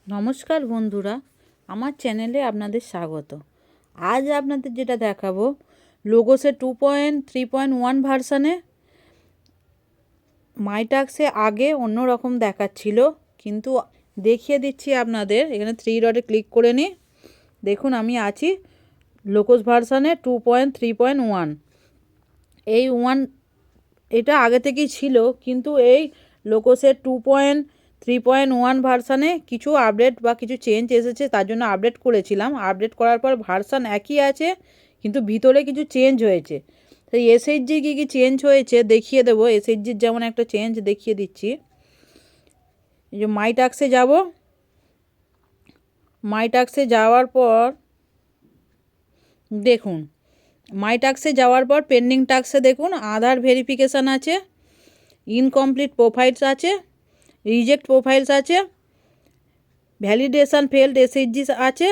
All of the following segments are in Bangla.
নমস্কার বন্ধুরা, আমার চ্যানেলে আপনাদের স্বাগত। আজ আপনাদের যেটা দেখাবো, লোগোসে 2.3.1 ভার্সানে মাইটাক্সে আগে অন্য রকম দেখাচ্ছিল, কিন্তু দেখিয়ে দিচ্ছি আপনাদের। এখানে 3 ডটে ক্লিক করে নিই। দেখুন আমি আছি লোগোস ভার্সানে 2.3.1। এই এটা আগে থেকেই ছিল, কিন্তু এই লোগোসের 2.3.1 ভার্সানে কিছু আপডেট বা কিছু চেঞ্জ এসেছে, তার জন্য আপডেট করেছিলাম। আপডেট করার পর ভার্সান একই আছে, কিন্তু ভিতরে কিছু চেঞ্জ হয়েছে। সেই এসএইচজি কী কী চেঞ্জ হয়েছে দেখিয়ে দেবো। এসএইচজির যেমন একটা চেঞ্জ দেখিয়ে দিচ্ছি। এই যে মাইটাক্সে যাব, মাইটাক্সে যাওয়ার পর দেখুন, মাইটাক্সে যাওয়ার পর পেন্ডিং টাক্সে দেখুন আধার ভেরিফিকেশান আছে, ইনকমপ্লিট প্রোফাইলস আছে, রিজেক্ট প্রোফাইলস আছে, ভ্যালিডেশন ফেল্ড এসএইচজি আছে,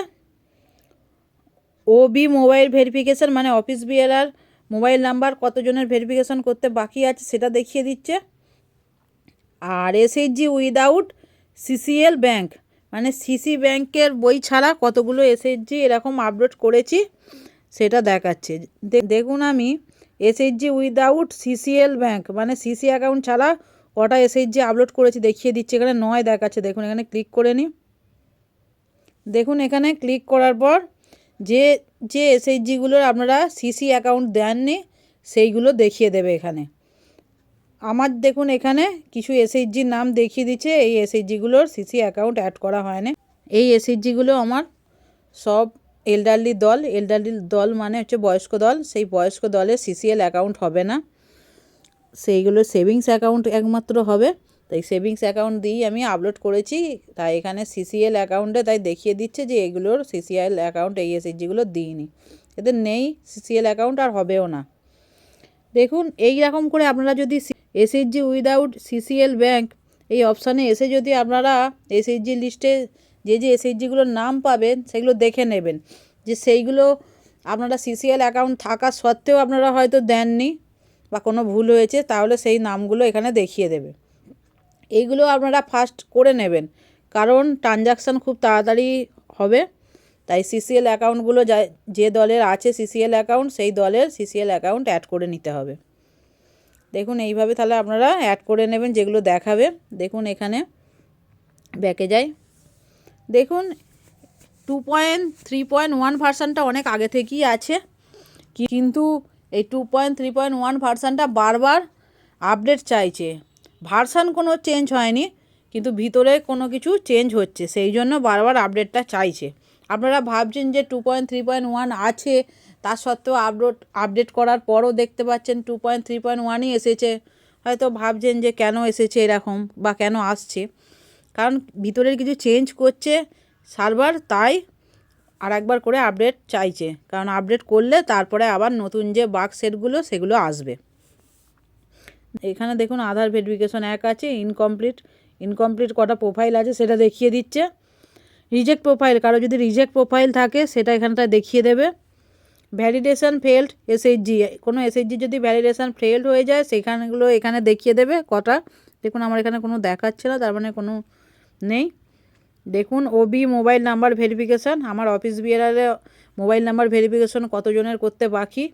ওবি মোবাইল ভেরিফিকেশান মানে অফিস বিএলআর মোবাইল নাম্বার কতজনের ভেরিফিকেশান করতে বাকি আছে সেটা দেখিয়ে দিচ্ছে। আর এসএইচজি উইদাউট সিসিএল ব্যাংক মানে সিসি ব্যাংকের বই ছাড়া কতগুলো এসএইচজি এরকম আপলোড করেছি সেটা দেখাচ্ছে। দেখুন আমি এসএইচজি উইদাউট সিসিএল ব্যাংক মানে সিসি অ্যাকাউন্ট ছাড়া কটা এসএইচজি আপলোড করেছি দেখিয়ে দিচ্ছে। এখানে 9 দেখাচ্ছে। দেখুন এখানে ক্লিক করে নিই। দেখুন এখানে ক্লিক করার পর যে যে এসএইচজিগুলোর আপনারা সিসি অ্যাকাউন্ট দেননি সেইগুলো দেখিয়ে দেবে এখানে। আমার দেখুন এখানে কিছু এসএইচজির নাম দেখিয়ে দিচ্ছে। এই এসএইচজিগুলোর সিসি অ্যাকাউন্ট অ্যাড করা হয়নি। এই এসএইচজিগুলো আমার সব এলডারলি দল মানে হচ্ছে বয়স্ক দল। সেই বয়স্ক দলে সিসিএল অ্যাকাউন্ট হবে না, সেইগুলো সেভিংস অ্যাকাউন্ট একমাত্র হবে। তাই সেভিংস অ্যাকাউন্ট দিয়েই আমি আপলোড করেছি। তাই এখানে সিসিএল অ্যাকাউন্টে তাই দেখিয়ে দিচ্ছে যে এগুলোর সিসিএল অ্যাকাউন্ট এই এসএইচজিগুলো দিইনি, এদের নেই সিসিএল অ্যাকাউন্ট আর হবেও না। দেখুন এই রকম করে আপনারা যদি এসএইচজি উইদাউট সিসিএল ব্যাংক এই অপশানে এসে যদি আপনারা এসএইচজি লিস্টে যে যে এসএইচজিগুলোর নাম পাবেন সেগুলো দেখে নেবেন, যে সেইগুলো আপনারা সিসিএল অ্যাকাউন্ট থাকা সত্ত্বেও আপনারা হয়তো দেননি বা কোনো ভুল হয়েছে, তাহলে সেই নামগুলো এখানে দেখিয়ে দেবে। এইগুলো আপনারা ফার্স্ট করে নেবেন, কারণ ট্রানজাকশান খুব তাড়াতাড়ি হবে। তাই সিসিএল অ্যাকাউন্টগুলো যে দলের আছে সিসিএল অ্যাকাউন্ট সেই দলের সিসিএল অ্যাকাউন্ট অ্যাড করে নিতে হবে। দেখুন এইভাবে তাহলে আপনারা অ্যাড করে নেবেন যেগুলো দেখাবে। দেখুন এখানে ব্যাকে যাই। দেখুন 2.3.1 ভার্সানটা অনেক আগে থেকেই আছে, কিন্তু এই 2.3.1 ভার্সানটা বারবার আপডেট চাইছে। ভার্সান কোনো চেঞ্জ হয়নি, কিন্তু ভিতরে কোনো কিছু চেঞ্জ হচ্ছে, সেই জন্য বারবার আপডেটটা চাইছে। আপনারা ভাবছেন যে 2.3.1 আছে, তা সত্ত্বেও আপডেট করার পরও দেখতে পাচ্ছেন 2.3.1ই এসেছে। হয়তো ভাবছেন যে কেন এসেছে এরকম বা কেন আসছে, কারণ ভিতরের কিছু চেঞ্জ করছে সার্ভার, তাই আর একবার করে আপডেট চাইছে। কারণ আপডেট করলে তারপরে আবার নতুন যে বাগ সেটগুলো সেগুলো আসবে। এখানে দেখুন আধার ভেরিফিকেশন এক আছে, ইনকমপ্লিট কটা প্রোফাইল আছে সেটা দেখিয়ে দিচ্ছে। রিজেক্ট প্রোফাইল, কারো যদি রিজেক্ট প্রোফাইল থাকে সেটা এখানটা দেখিয়ে দেবে। ভ্যালিডেশন ফেল্ড এসএইচজি, কোনো এসএইচজি যদি ভ্যালিডেশন ফেল্ড হয়ে যায় সেখানগুলো এখানে দেখিয়ে দেবে কটা। দেখুন আমার এখানে কোনো দেখাচ্ছে না, তার মানে কোনো নেই। দেখুন ওবি মোবাইল নাম্বার ভেরিফিকেশান, আমার অফিস বিএলআরে মোবাইল নাম্বার ভেরিফিকেশন কতজনের করতে বাকি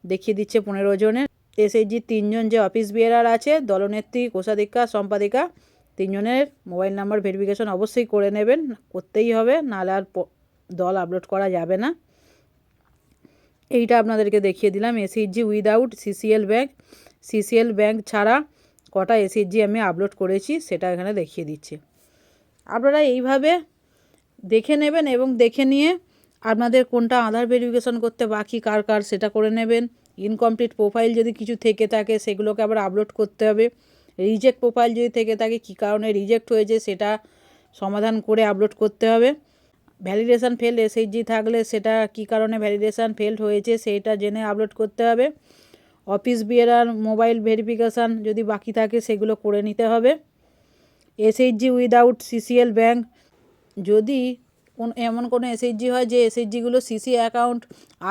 দেখিয়ে দিচ্ছে 15 জনের। এসএইচজি 3 জন যে অফিস বিএলআর আছে, দলনেত্রী, কোষাধিকা, সম্পাদিকা, 3 জনের মোবাইল নাম্বার ভেরিফিকেশন অবশ্যই করে নেবেন, করতেই হবে, নাহলে আর দল আপলোড করা যাবে না। এইটা আপনাদেরকে দেখিয়ে দিলাম। এসএইচজি উইদাউট সিসিএল ব্যাংক ছাড়া কটা এসএইচজি আমি আপলোড করেছি সেটা এখানে দেখিয়ে দিচ্ছি। আপনারা এইভাবে দেখে নেবেন এবং দেখে নিয়ে আপনাদের কোনটা আধার ভেরিফিকেশন করতে বাকি কার সেটা করে নেবেন। ইনকমপ্লিট প্রোফাইল যদি কিছু থেকে থাকে সেগুলোকে আবার আপলোড করতে হবে। রিজেক্ট প্রোফাইল যদি থেকে থাকে কী কারণে রিজেক্ট হয়েছে সেটা সমাধান করে আপলোড করতে হবে। ভ্যালিডেশন ফেল্ড এসএইচজি থাকলে সেটা কী কারণে ভ্যালিডেশন ফেল্ড হয়েছে সেইটা জেনে আপলোড করতে হবে। অফিস বিএলআর মোবাইল ভেরিফিকেশান যদি বাকি থাকে সেগুলো করে নিতে হবে। এসএইচজি উইদাউট সিসিএল ব্যাংক, যদি এমন কোনো এসএইচজি হয় যে এসএইচজিগুলো সিসি অ্যাকাউন্ট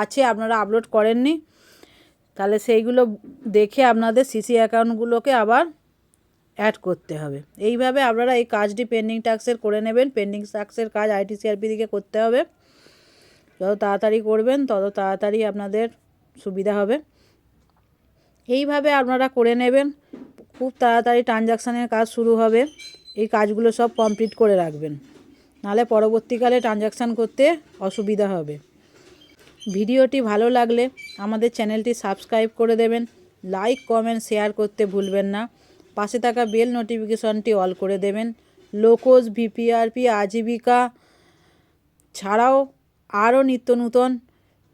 আছে আপনারা আপলোড করেননি, তাহলে সেইগুলো দেখে আপনাদের সিসি অ্যাকাউন্টগুলোকে আবার অ্যাড করতে হবে। এইভাবে আপনারা এই কাজটি পেন্ডিং ট্যাক্সের করে নেবেন। পেন্ডিং ট্যাক্সের কাজ ITCRP দিকে করতে হবে। যত তাড়াতাড়ি করবেন তত তাড়াতাড়ি আপনাদের সুবিধা হবে। এইভাবে আপনারা করে নেবেন, খুব তাড়াতাড়ি ট্রানজাকশানের কাজ শুরু হবে। এই কাজগুলো সব কমপ্লিট করে রাখবেন, নাহলে পরবর্তীকালে ট্রানজাকশান করতে অসুবিধা হবে। ভিডিওটি ভালো লাগলে আমাদের চ্যানেলটি সাবস্ক্রাইব করে দেবেন, লাইক কমেন্ট শেয়ার করতে ভুলবেন না, পাশে থাকা বেল নোটিফিকেশনটি অল করে দেবেন। লোকোজ, VPRP, আজীবিকা ছাড়াও আরও নিত্য নূতন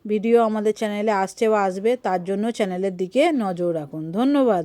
ভিডিও আমাদের চ্যানেলে আসছে বা আসবে, তার জন্য চ্যানেলের দিকে নজর রাখুন। ধন্যবাদ।